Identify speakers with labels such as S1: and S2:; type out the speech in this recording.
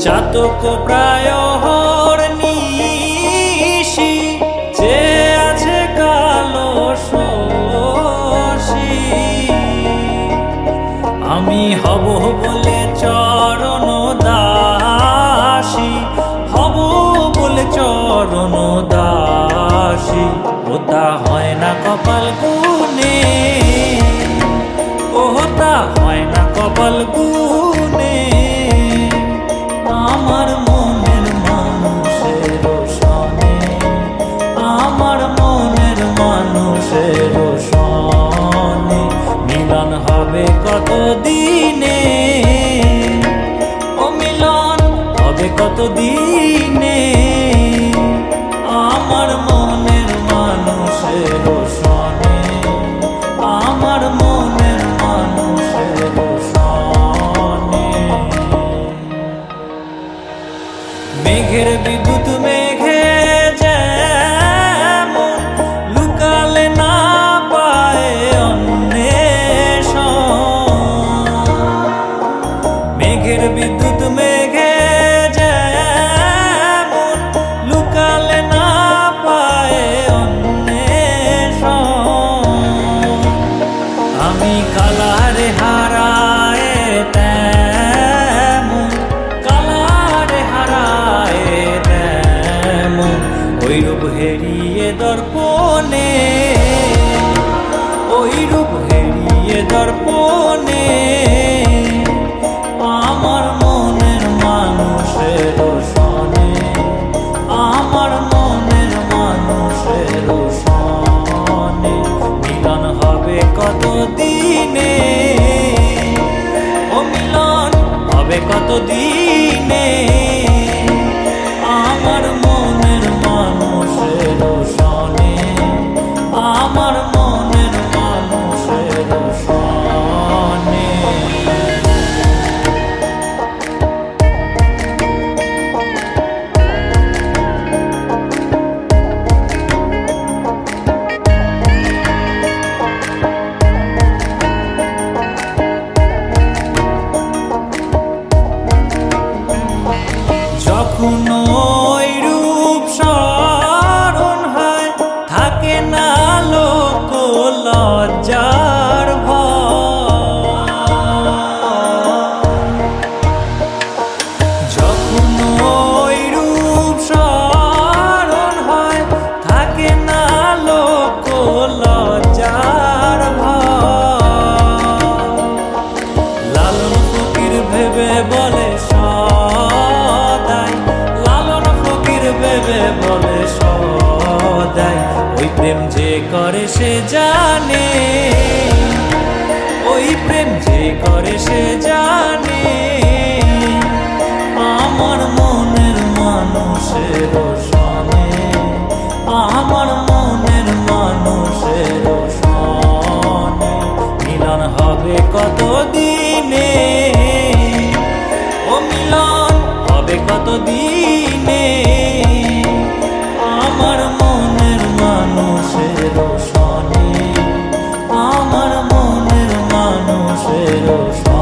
S1: চাতক প্রায় নিশি যে আছে কালো শশী, আমি হব বলে চরণ দাসী, হব বলে চরণ দাসী। ওটা হয় না কপাল গুনে, ওটা হয় না কপাল গুনে। আমার মনের মানুষের সনে, আমার মনের মানুষের সনে মিলন হবে কত দিনে, ও মিলন হবে কত দিনে। আমার মনের মানুষের সনে, আমার মনের মানুষের সনে। মেঘের বিদ্যুৎ মেঘে যেমন লুকালে না পায় অন্বেষণ, মেঘের বিদ্যুৎ মেঘে যেমন লুকালে না পায় অন্বেষণ। আমি কালারে হারায় তেমন, কালারে হারায় তেমন ওই রূপ হেরিয়ে দর্পণে, ওই রূপ হেরিয়ে দর্পণে। আমার মনের মানুষের সনে, আমার মনের মানুষের সনে মিলন হবে কত দিনে, ও মিলন হবে কত দিনে। আমার মনের মানুষের সনে, আমার মনের মানুষের সনে। যখন ওই রূপ স্মরণ হয় থাকে না লোক লজ্জার ভয়, যখন ওই রূপ স্মরণ হয় থাকে না লোক লজ্জার ভয়। লালন ফকির ভেবে বলে সদাই, লালন ফকির ভেবে বলে সদাই ওই প্রেম যে করে সে জানে, ওই প্রেম যে করে সে জানে। আমার মনের মানুষের সনে, আমার মনের মানুষের সনে মিলন হবে কত দিনে, ও মিলন হবে কত দিনে। আমার মনের মানুষের সনে, আমার মনের মানুষের সনে।